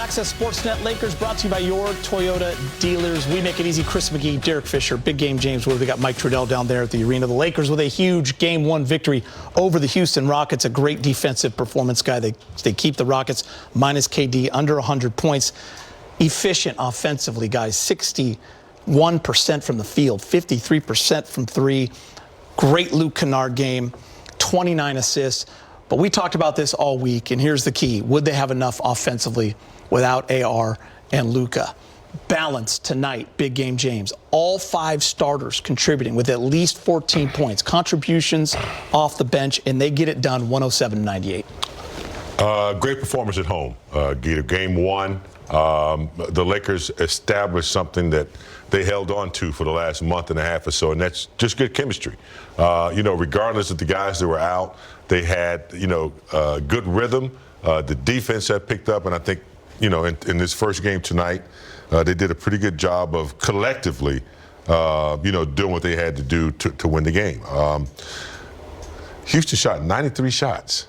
Access Sportsnet Lakers brought to you by your Toyota dealers. We make it easy. Chris McGee, Derek Fisher, Big Game James Wood. We got Mike Trudell down there at the arena. The Lakers with a huge Game 1 victory over the Houston Rockets. A great defensive performance, guy. They keep the Rockets minus KD under 100 points. Efficient offensively, guys. 61% from the field, 53% from three. Great Luke Kennard game, 29 assists. But we talked about this all week, and here's the key. Would they have enough offensively without AR and Luka? Balance tonight, Big Game James. All 5 starters contributing with at least 14 points. Contributions off the bench, and they get it done 107-98. Great performance at home. Game 1, the Lakers established something that they held on to for the last month and a half or so, and that's just good chemistry. Regardless of the guys that were out, they had, good rhythm. The defense had picked up, and I think, in this first game tonight, they did a pretty good job of collectively, doing what they had to do to win the game. Houston shot 93 shots.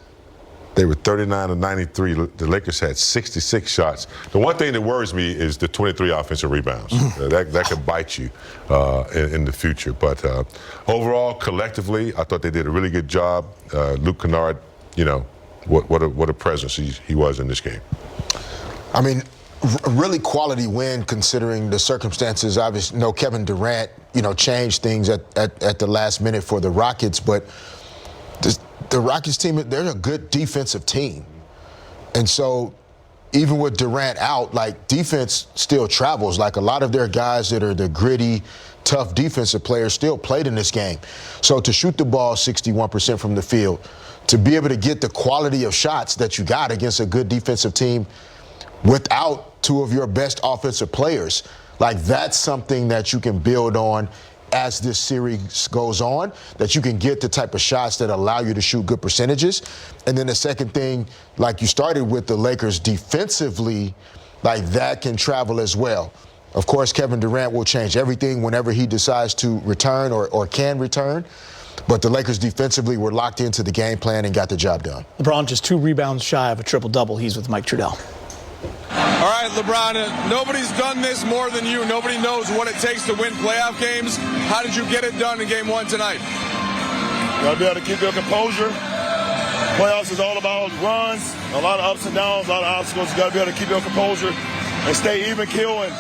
They were 39-93. The Lakers had 66 shots. The one thing that worries me is the 23 offensive rebounds. That could bite you in the future. But overall, collectively, I thought they did a really good job. Luke Kennard, what a presence he was in this game. I mean, a really quality win considering the circumstances. Obviously, Kevin Durant, changed things at the last minute for the Rockets, but the Rockets team, they're a good defensive team. And so even with Durant out, defense still travels. A lot of their guys that are the gritty, tough defensive players still played in this game. So to shoot the ball 61% from the field, to be able to get the quality of shots that you got against a good defensive team without 2 of your best offensive players, that's something that you can build on as this series goes on, that you can get the type of shots that allow you to shoot good percentages. And then the second thing, you started with the Lakers defensively, that can travel as well. Of course, Kevin Durant will change everything whenever he decides to return or can return. But the Lakers defensively were locked into the game plan and got the job done. LeBron just 2 rebounds shy of a triple-double. He's with Mike Trudell. All right, LeBron, nobody's done this more than you. Nobody knows what it takes to win playoff games. How did you get it done in Game 1 tonight? You got to be able to keep your composure. Playoffs is all about runs, a lot of ups and downs, a lot of obstacles. You got to be able to keep your composure and stay even keel. And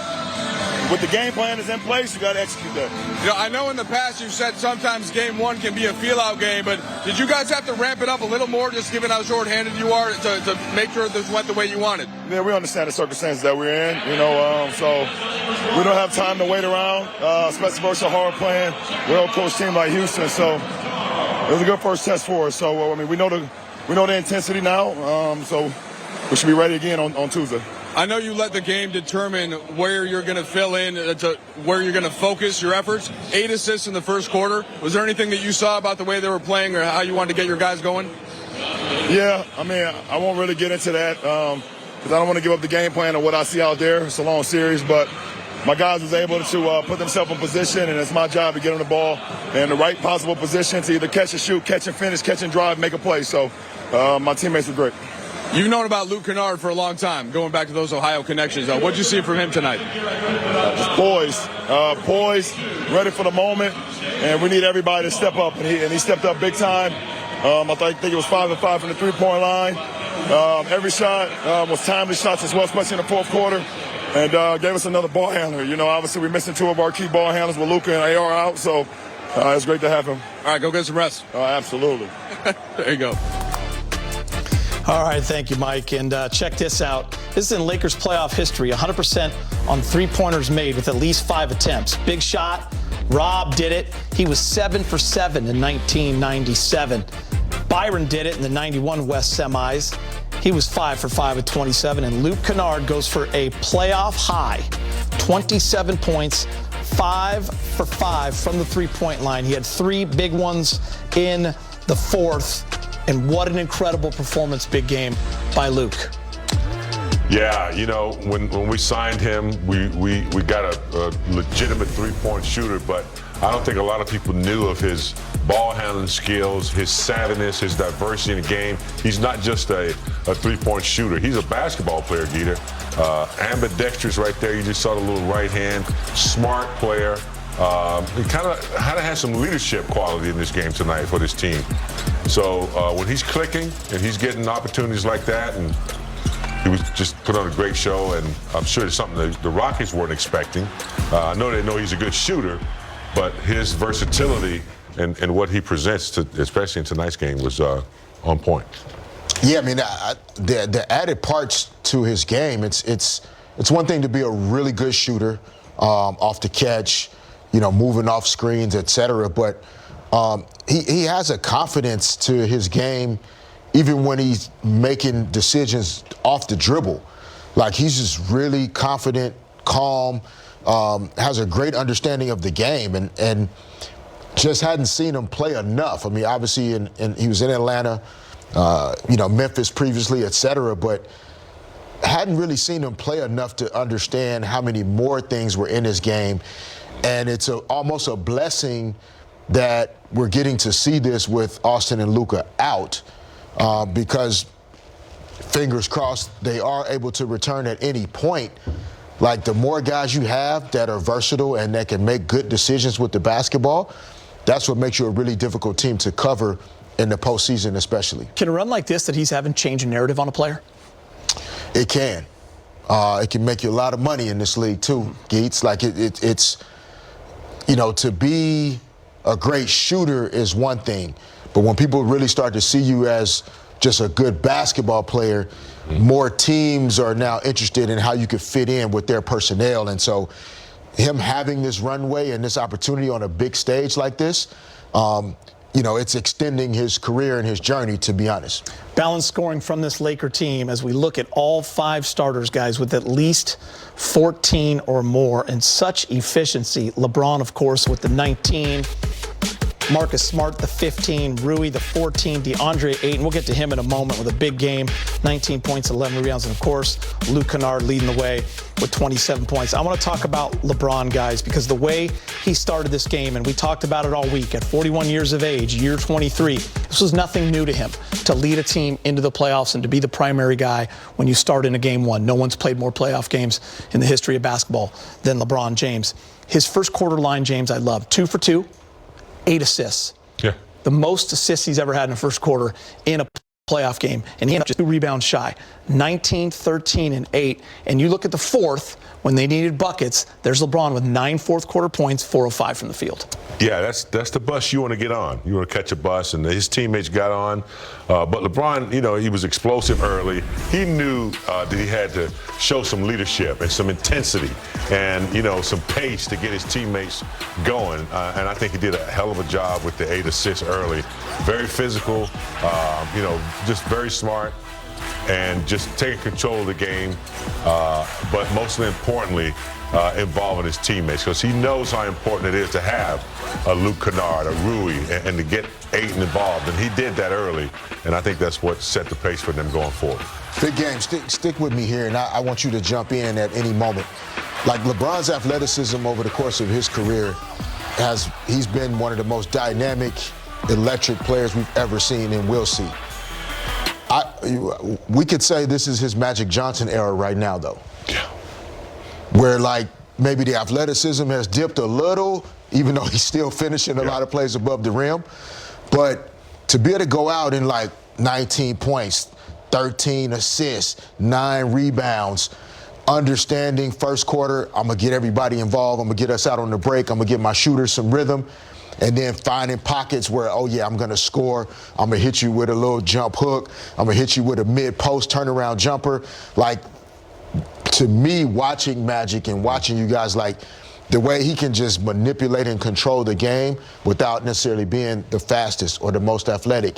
with the game plan is in place, you got to execute that. I know in the past you've said sometimes Game 1 can be a feel-out game, but did you guys have to ramp it up a little more, just given how short-handed you are, to make sure this went the way you wanted? Yeah, we understand the circumstances that we're in, so we don't have time to wait around, especially versus a hard-playing, well-coached team like Houston. So it was a good first test for us. So we know the intensity now, so we should be ready again on Tuesday. I know you let the game determine where you're going to fill in, where you're going to focus your efforts. 8 assists in the first quarter. Was there anything that you saw about the way they were playing or how you wanted to get your guys going? Yeah, I won't really get into that because I don't want to give up the game plan of what I see out there. It's a long series, but my guys was able to put themselves in position, and it's my job to get them the ball in the right possible position to either catch and shoot, catch and finish, catch and drive, make a play. So my teammates are great. You've known about Luke Kennard for a long time, going back to those Ohio connections. What did you see from him tonight? Just poised, ready for the moment, and we need everybody to step up, and he stepped up big time. I think it was 5 of 5 from the three-point line. Every shot was timely shots as well, especially in the fourth quarter, and gave us another ball handler. Obviously we're missing 2 of our key ball handlers with Luka and AR out, so it's great to have him. All right, go get some rest. Absolutely. There you go. All right, thank you, Mike. And check this out. This is in Lakers playoff history, 100% on three-pointers made with at least 5 attempts. Big shot. Rob did it. He was 7 for 7 in 1997. Byron did it in the 91 West semis. He was 5 for 5 at 27. And Luke Kennard goes for a playoff high, 27 points, 5 for 5 from the three-point line. He had 3 big ones in the fourth. And what an incredible performance, Big Game, by Luke. Yeah, you know, when we signed him, we got a legitimate three-point shooter, but I don't think a lot of people knew of his ball handling skills, his savviness, his diversity in the game. He's not just a three-point shooter. He's a basketball player, Geeter. Ambidextrous right there. You just saw the little right hand. Smart player. He kind of has some leadership quality in this game tonight for this team. So when he's clicking and he's getting opportunities like that, and he was just put on a great show, and I'm sure it's something that the Rockets weren't expecting. I know they know he's a good shooter, but his versatility and what he presents, especially in tonight's game, was on point. Yeah, I mean, the added parts to his game, it's one thing to be a really good shooter off the catch, you know, moving off screens, et cetera, but he has a confidence to his game even when he's making decisions off the dribble. Like, he's just really confident, calm, has a great understanding of the game, and just hadn't seen him play enough. I mean, obviously, he was in Atlanta, you know, Memphis previously, et cetera, but hadn't really seen him play enough to understand how many more things were in his game. And it's almost a blessing that we're getting to see this with Austin and Luka out, because fingers crossed they are able to return at any point. Like, the more guys you have that are versatile and that can make good decisions with the basketball, that's what makes you a really difficult team to cover in the postseason especially. Can a run like this that he's having change a narrative on a player? It can. It can make you a lot of money in this league too, Geets. Like, it's, you know, to be a great shooter is one thing, but when people really start to see you as just a good basketball player, more teams are now interested in how you could fit in with their personnel. And so him having this runway and this opportunity on a big stage like this, you know, it's extending his career and his journey, to be honest. Balanced scoring from this Laker team as we look at all 5 starters, guys, with at least 14 or more, and such efficiency. LeBron, of course, with the 19. Marcus Smart, the 15, Rui, the 14, DeAndre, 8, and we'll get to him in a moment with a big game, 19 points, 11 rebounds, and of course, LeBron Kennard leading the way with 27 points. I want to talk about LeBron, guys, because the way he started this game, and we talked about it all week, at 41 years of age, year 23, this was nothing new to him, to lead a team into the playoffs and to be the primary guy when you start in a game 1. No one's played more playoff games in the history of basketball than LeBron James. His first quarter line, James, I love. 2 for 2. 8 assists. Yeah. The most assists he's ever had in the first quarter in a playoff game. And he ended up just 2 rebounds shy. 19, 13, and 8. And you look at the fourth, when they needed buckets, there's LeBron with 9 fourth-quarter points, 4:05 from the field. Yeah, that's the bus you want to get on. You want to catch a bus, and his teammates got on. But LeBron, you know, he was explosive early. He knew that he had to show some leadership and some intensity and, you know, some pace to get his teammates going. And I think he did a hell of a job with the 8 assists early. Very physical, you know, just very smart, and just taking control of the game, but mostly importantly, involving his teammates, because he knows how important it is to have a LeBron Kennard, a Rui, and to get Ayton involved. And he did that early, and I think that's what set the pace for them going forward. Big game. Stick with me here, and I want you to jump in at any moment. Like, LeBron's athleticism over the course of his career, he's been one of the most dynamic, electric players we've ever seen and will see. We could say this is his Magic Johnson era right now, though. Yeah. Where, like, maybe the athleticism has dipped a little, even though he's still finishing a lot of plays above the rim. But to be able to go out in, like, 19 points, 13 assists, 9 rebounds, understanding first quarter, I'm going to get everybody involved, I'm going to get us out on the break, I'm going to get my shooters some rhythm, and then finding pockets where, oh, yeah, I'm going to score. I'm going to hit you with a little jump hook. I'm going to hit you with a mid-post turnaround jumper. Like, to me, watching Magic and watching you guys, like, the way he can just manipulate and control the game without necessarily being the fastest or the most athletic,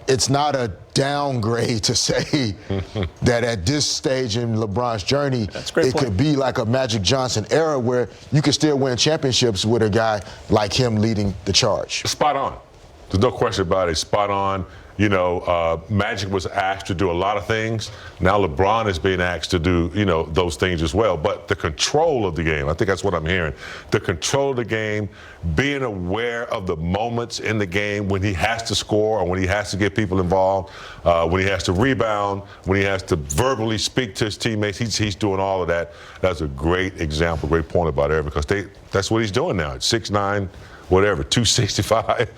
it's not a downgrade to say that at this stage in LeBron's journey, it could be like a Magic Johnson era where you could still win championships with a guy like him leading the charge. Spot on. There's no question about it. Spot on. Magic was asked to do a lot of things. Now LeBron is being asked to do, those things as well. But the control of the game, I think that's what I'm hearing. The control of the game, being aware of the moments in the game when he has to score or when he has to get people involved, when he has to rebound, when he has to verbally speak to his teammates. He's doing all of that. That's a great example, great point about Eric, because that's what he's doing now. At 6'9", whatever, 265,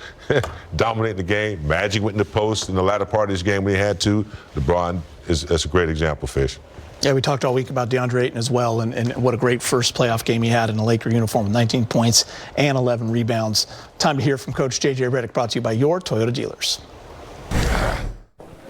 dominating the game. Magic went in the post in the latter part of this game when he had to. LeBron that's a great example, Fish. Yeah, we talked all week about DeAndre Ayton as well, and what a great first playoff game he had in a Laker uniform with 19 points and 11 rebounds. Time to hear from Coach J.J. Redick, brought to you by your Toyota dealers.